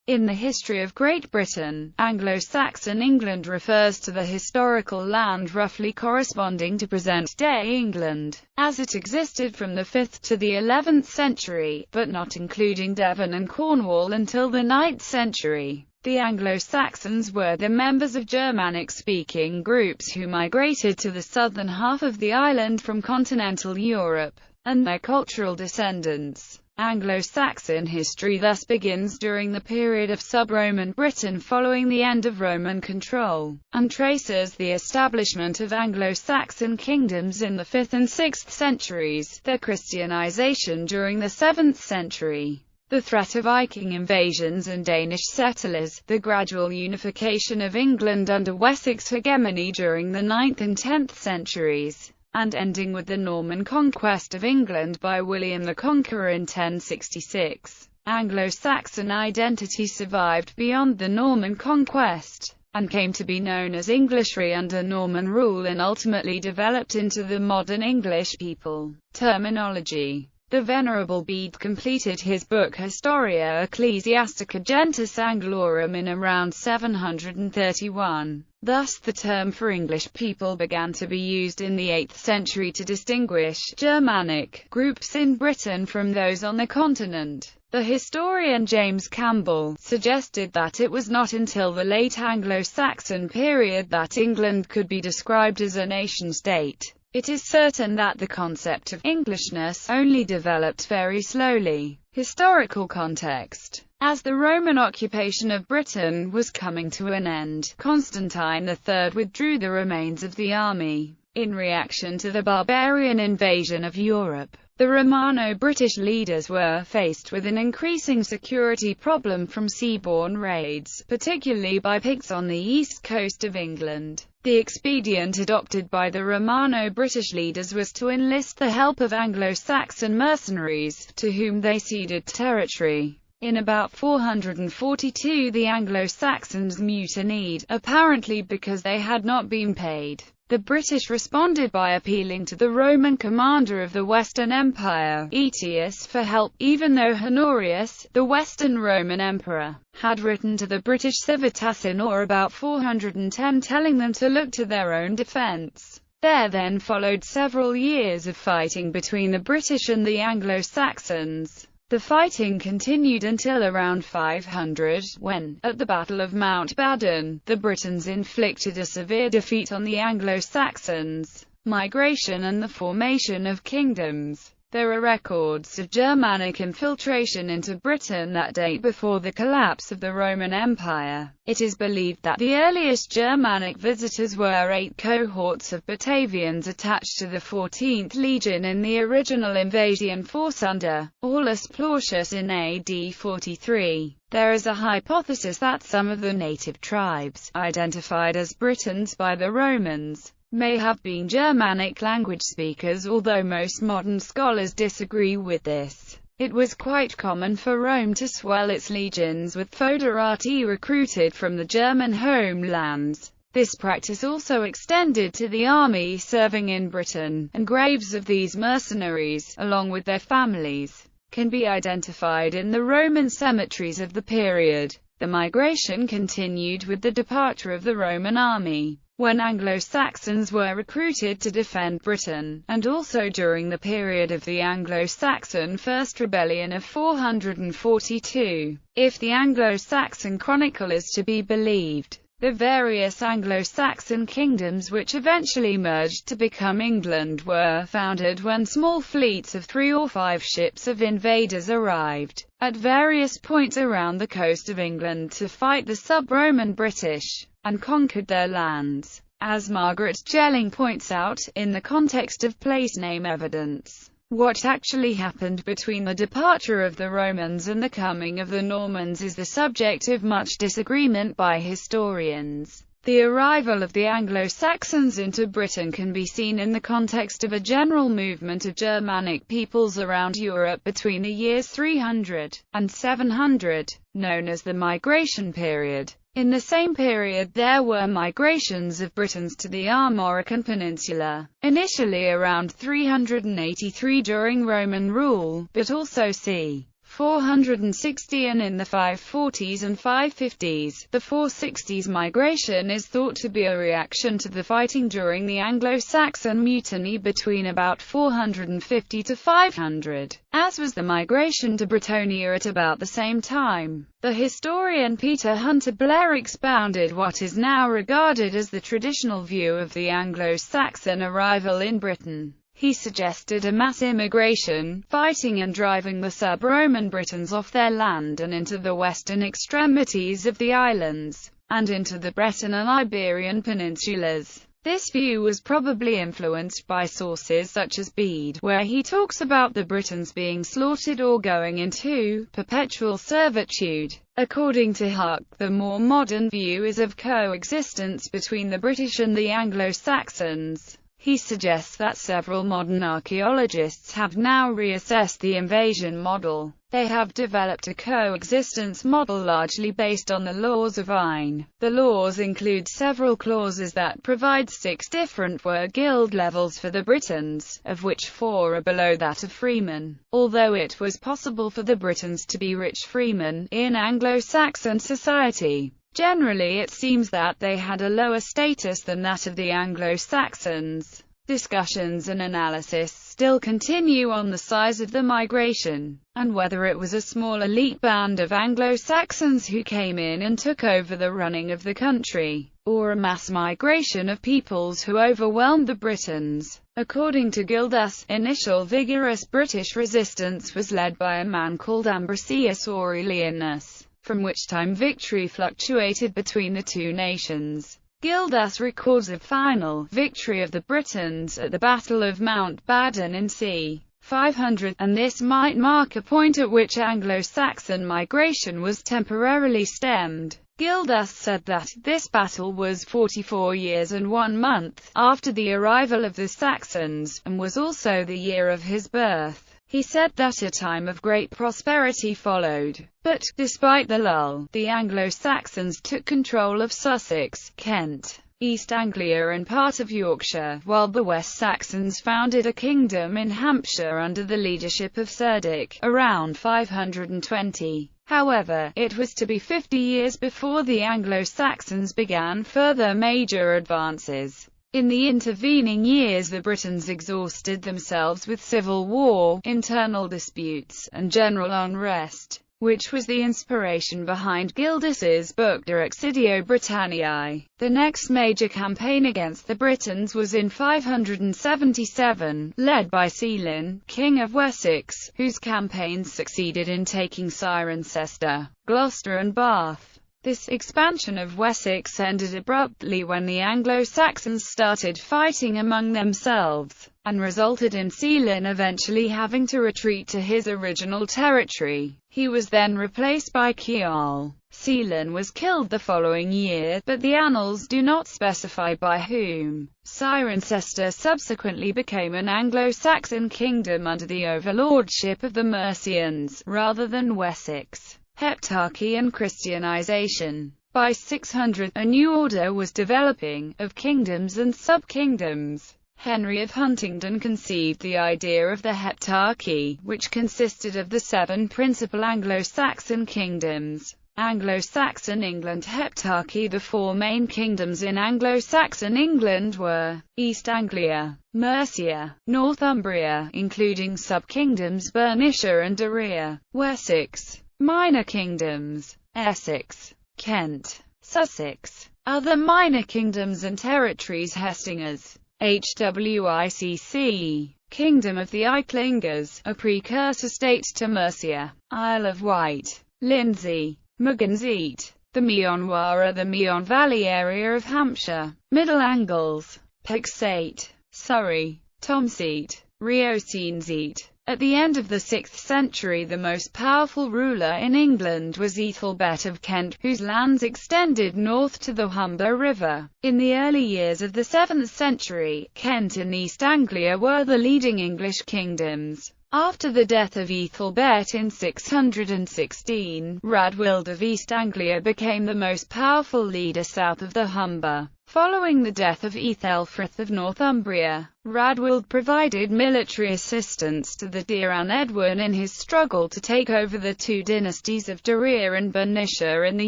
In the history of Great Britain, Anglo-Saxon England refers to the historical land roughly corresponding to present-day England, as it existed from the 5th to the 11th century, but not including Devon and Cornwall until the 9th century. The Anglo-Saxons were the members of Germanic-speaking groups who migrated to the southern half of the island from continental Europe, and their cultural descendants. Anglo-Saxon history thus begins during the period of sub-Roman Britain following the end of Roman control, and traces the establishment of Anglo-Saxon kingdoms in the 5th and 6th centuries, their Christianization during the 7th century, the threat of Viking invasions and Danish settlers, the gradual unification of England under Wessex hegemony during the 9th and 10th centuries, and ending with the Norman conquest of England by William the Conqueror in 1066. Anglo-Saxon identity survived beyond the Norman conquest, and came to be known as Englishry under Norman rule and ultimately developed into the modern English people terminology. The Venerable Bede completed his book Historia Ecclesiastica Gentis Anglorum in around 731. Thus the term for English people began to be used in the 8th century to distinguish Germanic groups in Britain from those on the continent. The historian James Campbell suggested that it was not until the late Anglo-Saxon period that England could be described as a nation-state. It is certain that the concept of Englishness only developed very slowly. Historical context. As the Roman occupation of Britain was coming to an end, Constantine III withdrew the remains of the army. In reaction to the barbarian invasion of Europe, the Romano-British leaders were faced with an increasing security problem from seaborne raids, particularly by Picts on the east coast of England. The expedient adopted by the Romano-British leaders was to enlist the help of Anglo-Saxon mercenaries, to whom they ceded territory. In about 442 the Anglo-Saxons mutinied, apparently because they had not been paid. The British responded by appealing to the Roman commander of the Western Empire, Aetius, for help, even though Honorius, the Western Roman emperor, had written to the British Civitas in or about 410 telling them to look to their own defence. There then followed several years of fighting between the British and the Anglo-Saxons. The fighting continued until around 500, when, at the Battle of Mount Badon, the Britons inflicted a severe defeat on the Anglo-Saxons. Migration and the formation of kingdoms. There are records of Germanic infiltration into Britain that date before the collapse of the Roman Empire. It is believed that the earliest Germanic visitors were 8 cohorts of Batavians attached to the 14th Legion in the original invasion force under Aulus Plautius in AD 43. There is a hypothesis that some of the native tribes, identified as Britons by the Romans, may have been Germanic language speakers, although most modern scholars disagree with this. It was quite common for Rome to swell its legions with foederati recruited from the German homelands. This practice also extended to the army serving in Britain, and graves of these mercenaries, along with their families, can be identified in the Roman cemeteries of the period. The migration continued with the departure of the Roman army, when Anglo-Saxons were recruited to defend Britain, and also during the period of the Anglo-Saxon First Rebellion of 442. If the Anglo-Saxon Chronicle is to be believed, the various Anglo-Saxon kingdoms which eventually merged to become England were founded when small fleets of 3 or 5 ships of invaders arrived at various points around the coast of England to fight the sub-Roman British, and conquered their lands. As Margaret Jelling points out, in the context of place name evidence, what actually happened between the departure of the Romans and the coming of the Normans is the subject of much disagreement by historians. The arrival of the Anglo-Saxons into Britain can be seen in the context of a general movement of Germanic peoples around Europe between the years 300 and 700, known as the Migration period. In the same period there were migrations of Britons to the Armorican Peninsula, initially around 383 during Roman rule, but also c. 460 and in the 540s and 550s. The 460s migration is thought to be a reaction to the fighting during the Anglo-Saxon mutiny between about 450 to 500, as was the migration to Britannia at about the same time. The historian Peter Hunter Blair expounded what is now regarded as the traditional view of the Anglo-Saxon arrival in Britain. He suggested a mass immigration, fighting and driving the sub-Roman Britons off their land and into the western extremities of the islands, and into the Breton and Iberian peninsulas. This view was probably influenced by sources such as Bede, where he talks about the Britons being slaughtered or going into perpetual servitude. According to Huck, the more modern view is of coexistence between the British and the Anglo-Saxons. He suggests that several modern archaeologists have now reassessed the invasion model. They have developed a coexistence model largely based on the laws of Heav'n. The laws include several clauses that provide 6 different guild levels for the Britons, of which 4 are below that of freemen. Although it was possible for the Britons to be rich freemen in Anglo-Saxon society, generally it seems that they had a lower status than that of the Anglo-Saxons. Discussions and analysis still continue on the size of the migration, and whether it was a small elite band of Anglo-Saxons who came in and took over the running of the country, or a mass migration of peoples who overwhelmed the Britons. According to Gildas, initial vigorous British resistance was led by a man called Ambrosius Aurelianus, from which time victory fluctuated between the two nations. Gildas records a final victory of the Britons at the Battle of Mount Badon in c. 500, and this might mark a point at which Anglo-Saxon migration was temporarily stemmed. Gildas said that this battle was 44 years and 1 month after the arrival of the Saxons, and was also the year of his birth. He said that a time of great prosperity followed, but, despite the lull, the Anglo-Saxons took control of Sussex, Kent, East Anglia and part of Yorkshire, while the West Saxons founded a kingdom in Hampshire under the leadership of Cerdic, around 520. However, it was to be 50 years before the Anglo-Saxons began further major advances. In the intervening years the Britons exhausted themselves with civil war, internal disputes, and general unrest, which was the inspiration behind Gildas's book De Excidio Britanniae. The next major campaign against the Britons was in 577, led by Ceylon, king of Wessex, whose campaigns succeeded in taking Cirencester, Gloucester and Bath. This expansion of Wessex ended abruptly when the Anglo-Saxons started fighting among themselves, and resulted in Ceylon eventually having to retreat to his original territory. He was then replaced by Ceylon. Ceylon was killed the following year, but the annals do not specify by whom. Cirencester subsequently became an Anglo-Saxon kingdom under the overlordship of the Mercians, rather than Wessex. Heptarchy and Christianization. By 600, a new order was developing, of kingdoms and sub-kingdoms. Henry of Huntingdon conceived the idea of the Heptarchy, which consisted of the 7 principal Anglo-Saxon kingdoms. Anglo-Saxon England Heptarchy. The 4 main kingdoms in Anglo-Saxon England were East Anglia, Mercia, Northumbria, including sub-kingdoms Bernicia and Deria, Wessex. Minor kingdoms, Essex, Kent, Sussex. Other minor kingdoms and territories: Hastings, Hwicc, Kingdom of the Islingers, a precursor state to Mercia, Isle of Wight, Lindsey, Merganseat, the Meonwara, the Meon Valley area of Hampshire, Middle Angles, Pixate, Surrey, Tomseat, Riocenseat. At the end of the 6th century the most powerful ruler in England was Ethelbert of Kent, whose lands extended north to the Humber River. In the early years of the 7th century, Kent and East Anglia were the leading English kingdoms. After the death of Ethelbert in 616, Radwild of East Anglia became the most powerful leader south of the Humber. Following the death of Ethelfrith of Northumbria, Radwald provided military assistance to the Diran Edwin in his struggle to take over the two dynasties of Derir and Bernicia in the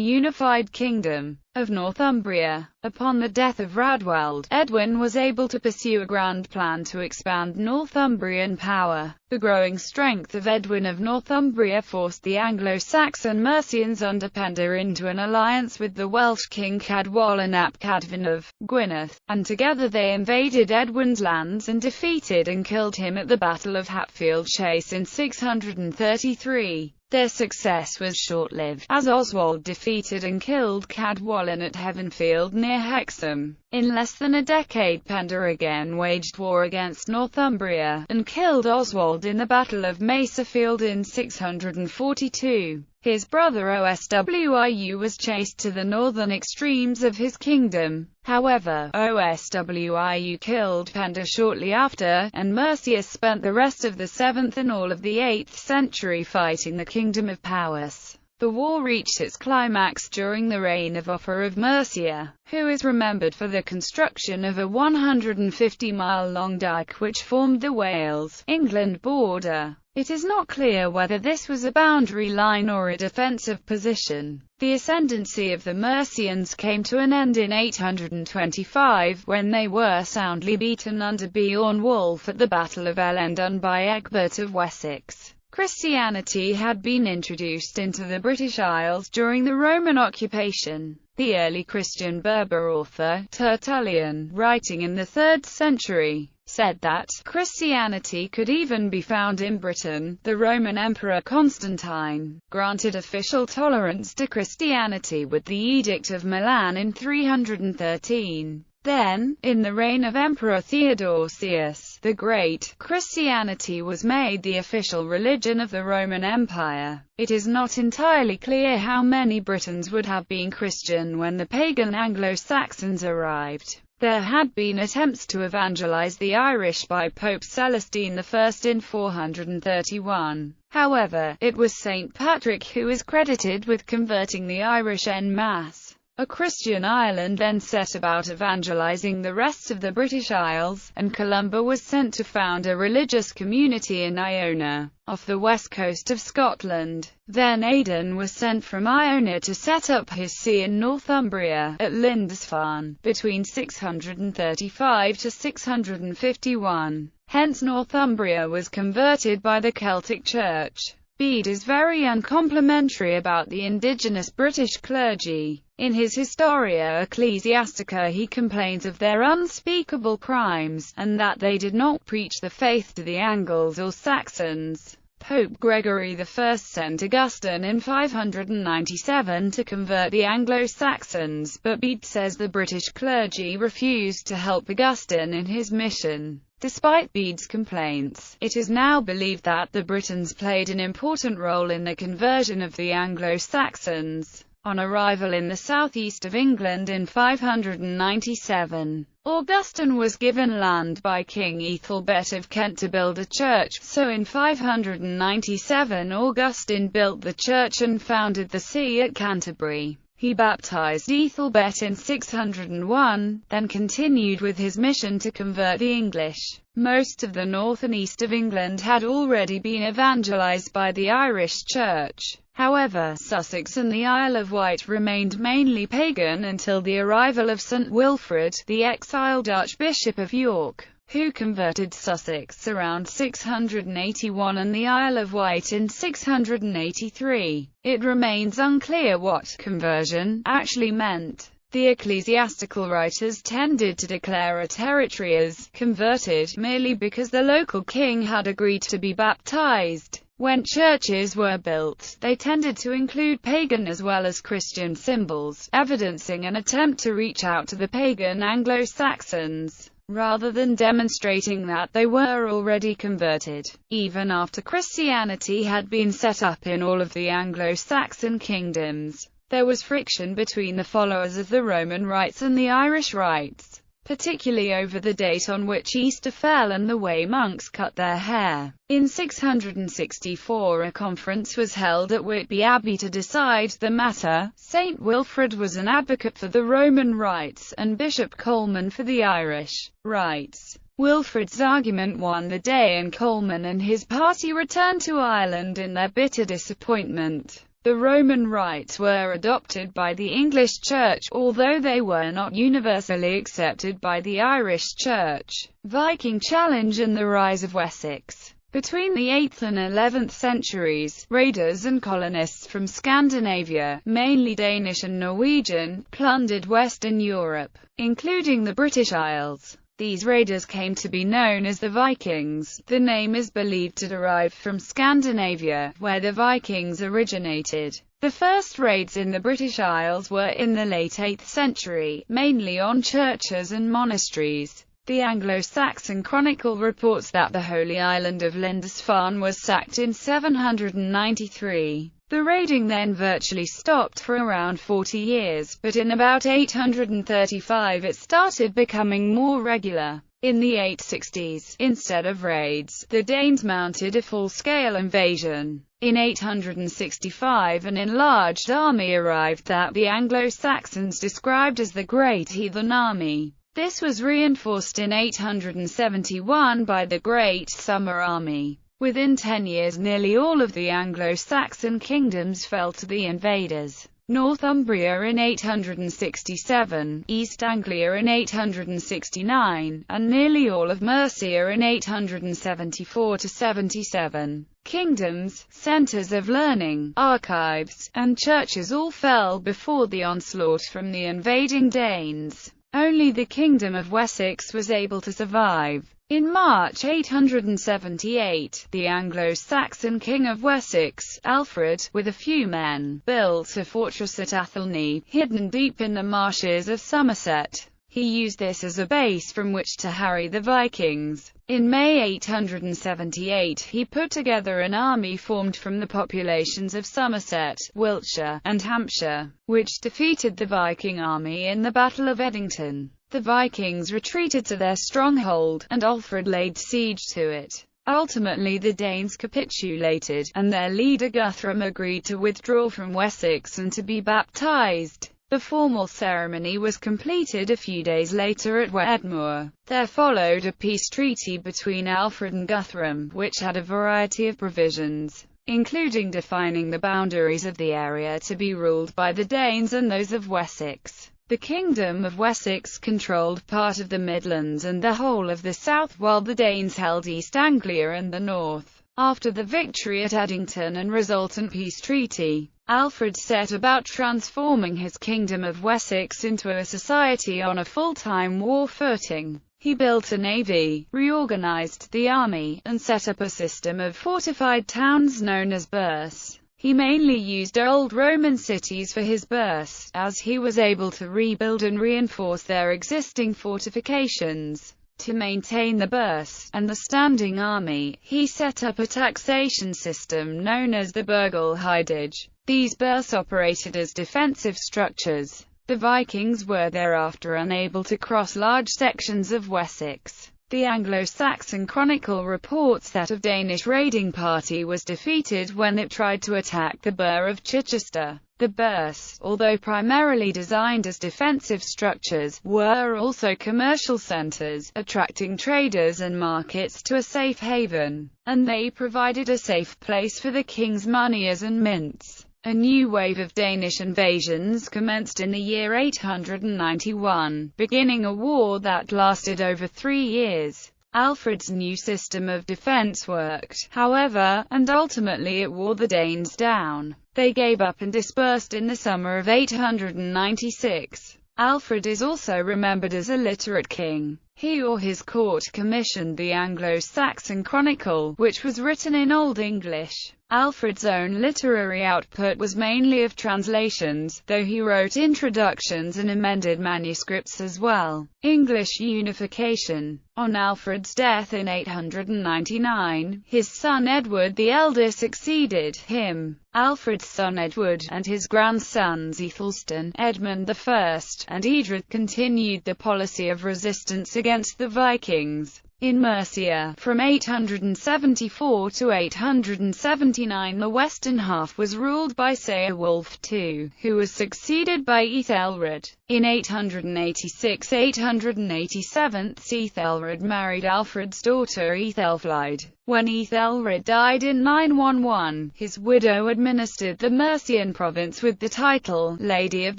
unified kingdom of Northumbria. Upon the death of Radwald, Edwin was able to pursue a grand plan to expand Northumbrian power. The growing strength of Edwin of Northumbria forced the Anglo-Saxon Mercians under Penda into an alliance with the Welsh king Cadwallon ap Cadfan of Gwynedd, and together they invaded Edwin's lands and defeated and killed him at the Battle of Hatfield Chase in 633. Their success was short-lived, as Oswald defeated and killed Cadwallon at Heav'n field near Hexham. In less than a decade, Penda again waged war against Northumbria, and killed Oswald in the Battle of Maserfield in 642. His brother Oswiu was chased to the northern extremes of his kingdom. However, Oswiu killed Penda shortly after, and Mercia spent the rest of the 7th and all of the 8th century fighting the kingdom of Powys. The war reached its climax during the reign of Offa of Mercia, who is remembered for the construction of a 150-mile-long dike which formed the Wales, England border. It is not clear whether this was a boundary line or a defensive position. The ascendancy of the Mercians came to an end in 825, when they were soundly beaten under Beornwulf at the Battle of Ellendun by Egbert of Wessex. Christianity had been introduced into the British Isles during the Roman occupation. The early Christian Berber author, Tertullian, writing in the 3rd century, said that Christianity could even be found in Britain. The Roman Emperor Constantine granted official tolerance to Christianity with the Edict of Milan in 313. Then, in the reign of Emperor Theodosius the Great, Christianity was made the official religion of the Roman Empire. It is not entirely clear how many Britons would have been Christian when the pagan Anglo-Saxons arrived. There had been attempts to evangelize the Irish by Pope Celestine I in 431. However, it was St. Patrick who is credited with converting the Irish en masse. A Christian Ireland then set about evangelizing the rest of the British Isles, and Columba was sent to found a religious community in Iona, off the west coast of Scotland. Then Aidan was sent from Iona to set up his see in Northumbria, at Lindisfarne, between 635 to 651. Hence Northumbria was converted by the Celtic Church. Bede is very uncomplimentary about the indigenous British clergy. In his Historia Ecclesiastica he complains of their unspeakable crimes, and that they did not preach the faith to the Angles or Saxons. Pope Gregory I sent Augustine in 597 to convert the Anglo-Saxons, but Bede says the British clergy refused to help Augustine in his mission. Despite Bede's complaints, it is now believed that the Britons played an important role in the conversion of the Anglo-Saxons. On arrival in the southeast of England in 597, Augustine was given land by King Ethelbert of Kent to build a church, so in 597 Augustine built the church and founded the see at Canterbury. He baptized Ethelbert in 601, then continued with his mission to convert the English. Most of the north and east of England had already been evangelized by the Irish Church. However, Sussex and the Isle of Wight remained mainly pagan until the arrival of St. Wilfrid, the exiled Archbishop of York, who converted Sussex around 681 and the Isle of Wight in 683. It remains unclear what conversion actually meant. The ecclesiastical writers tended to declare a territory as converted merely because the local king had agreed to be baptized. When churches were built, they tended to include pagan as well as Christian symbols, evidencing an attempt to reach out to the pagan Anglo-Saxons, rather than demonstrating that they were already converted. Even after Christianity had been set up in all of the Anglo-Saxon kingdoms, there was friction between the followers of the Roman rites and the Irish rites. particularly over the date on which Easter fell and the way monks cut their hair. In 664 a conference was held at Whitby Abbey to decide the matter. St. Wilfrid was an advocate for the Roman rites, and Bishop Colman for the Irish rites. Wilfrid's argument won the day, and Colman and his party returned to Ireland in their bitter disappointment. The Roman rites were adopted by the English Church, although they were not universally accepted by the Irish Church. Viking challenge and the rise of Wessex. Between the 8th and 11th centuries, raiders and colonists from Scandinavia, mainly Danish and Norwegian, plundered Western Europe, including the British Isles. These raiders came to be known as the Vikings. The name is believed to derive from Scandinavia, where the Vikings originated. The first raids in the British Isles were in the late 8th century, mainly on churches and monasteries. The Anglo-Saxon Chronicle reports that the Holy Island of Lindisfarne was sacked in 793. The raiding then virtually stopped for around 40 years, but in about 835 it started becoming more regular. In the 860s, instead of raids, the Danes mounted a full-scale invasion. In 865 an enlarged army arrived that the Anglo-Saxons described as the Great Heathen Army. This was reinforced in 871 by the Great Summer Army. Within 10 years nearly all of the Anglo-Saxon kingdoms fell to the invaders. Northumbria in 867, East Anglia in 869, and nearly all of Mercia in 874–77. Kingdoms, centres of learning, archives, and churches all fell before the onslaught from the invading Danes. Only the Kingdom of Wessex was able to survive. In March 878, the Anglo-Saxon king of Wessex, Alfred, with a few men, built a fortress at Athelney, hidden deep in the marshes of Somerset. He used this as a base from which to harry the Vikings. In May 878 he put together an army formed from the populations of Somerset, Wiltshire, and Hampshire, which defeated the Viking army in the Battle of Edington. The Vikings retreated to their stronghold, and Alfred laid siege to it. Ultimately the Danes capitulated, and their leader Guthrum agreed to withdraw from Wessex and to be baptized. The formal ceremony was completed a few days later at Wedmore. There followed a peace treaty between Alfred and Guthrum, which had a variety of provisions, including defining the boundaries of the area to be ruled by the Danes and those of Wessex. The Kingdom of Wessex controlled part of the Midlands and the whole of the south, while the Danes held East Anglia and the north. After the victory at Edington and resultant peace treaty, Alfred set about transforming his Kingdom of Wessex into a society on a full-time war footing. He built a navy, reorganized the army, and set up a system of fortified towns known as burhs. He mainly used old Roman cities for his burhs, as he was able to rebuild and reinforce their existing fortifications. To maintain the burhs and the standing army, he set up a taxation system known as the burgulhidage. These burhs operated as defensive structures. The Vikings were thereafter unable to cross large sections of Wessex. The Anglo-Saxon Chronicle reports that a Danish raiding party was defeated when it tried to attack the burh of Chichester. The burhs, although primarily designed as defensive structures, were also commercial centres, attracting traders and markets to a safe haven, and they provided a safe place for the king's moneyers and mints. A new wave of Danish invasions commenced in the year 891, beginning a war that lasted over 3 years. Alfred's new system of defense worked, however, and ultimately it wore the Danes down. They gave up and dispersed in the summer of 896. Alfred is also remembered as a literate king. He or his court commissioned the Anglo-Saxon Chronicle, which was written in Old English. Alfred's own literary output was mainly of translations, though he wrote introductions and amended manuscripts as well. English unification. On Alfred's death in 899, his son Edward the Elder succeeded him. Alfred's son Edward, and his grandsons Æthelstan, Edmund I, and Edred continued the policy of resistance against the Vikings. In Mercia, from 874 to 879 the western half was ruled by Ceolwulf II, who was succeeded by Ethelred. In 886–887 Ethelred married Alfred's daughter Ethelflide. When Ethelred died in 911, his widow administered the Mercian province with the title, Lady of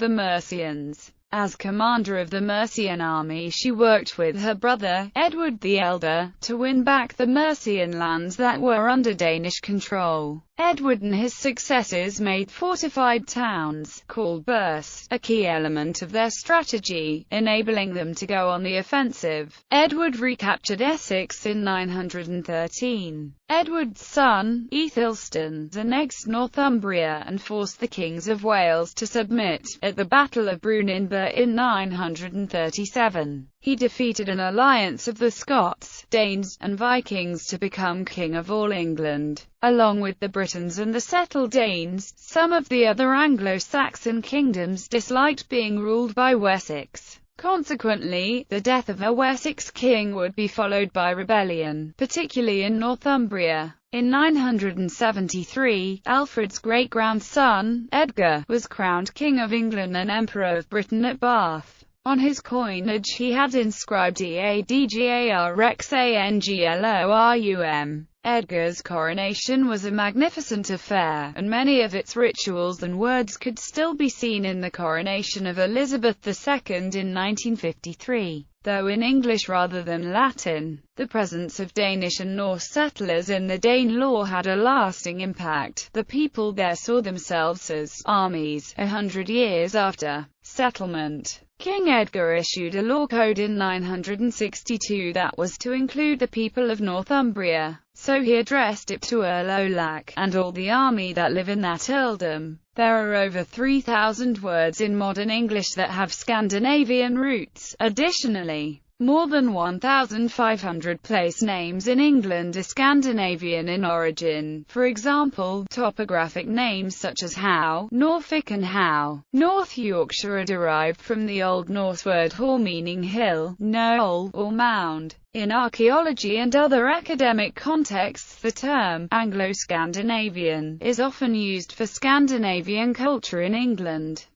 the Mercians. As commander of the Mercian army she worked with her brother, Edward the Elder, to win back the Mercian lands that were under Danish control. Edward and his successors made fortified towns, called bursts, a key element of their strategy, enabling them to go on the offensive. Edward recaptured Essex in 913. Edward's son, Æthelstan, annexed Northumbria and forced the kings of Wales to submit. At the Battle of Brunanburh in 937, he defeated an alliance of the Scots, Danes, and Vikings to become king of all England. Along with the Britons and the settled Danes, some of the other Anglo-Saxon kingdoms disliked being ruled by Wessex. Consequently, the death of a Wessex king would be followed by rebellion, particularly in Northumbria. In 973, Alfred's great-grandson, Edgar, was crowned King of England and Emperor of Britain at Bath. On his coinage he had inscribed Eadgarexanglorum. Edgar's coronation was a magnificent affair, and many of its rituals and words could still be seen in the coronation of Elizabeth II in 1953, though in English rather than Latin. The presence of Danish and Norse settlers in the Danelaw had a lasting impact. The people there saw themselves as armies. 100 years after settlement, King Edgar issued a law code in 962 that was to include the people of Northumbria, so he addressed it to Earl Olac, and all the army that live in that earldom. There are over 3,000 words in modern English that have Scandinavian roots. Additionally, more than 1,500 place names in England are Scandinavian in origin. For example, topographic names such as How, Norfolk and How, North Yorkshire are derived from the Old Norse word hor meaning hill, knoll, or mound. In archaeology and other academic contexts the term Anglo-Scandinavian is often used for Scandinavian culture in England.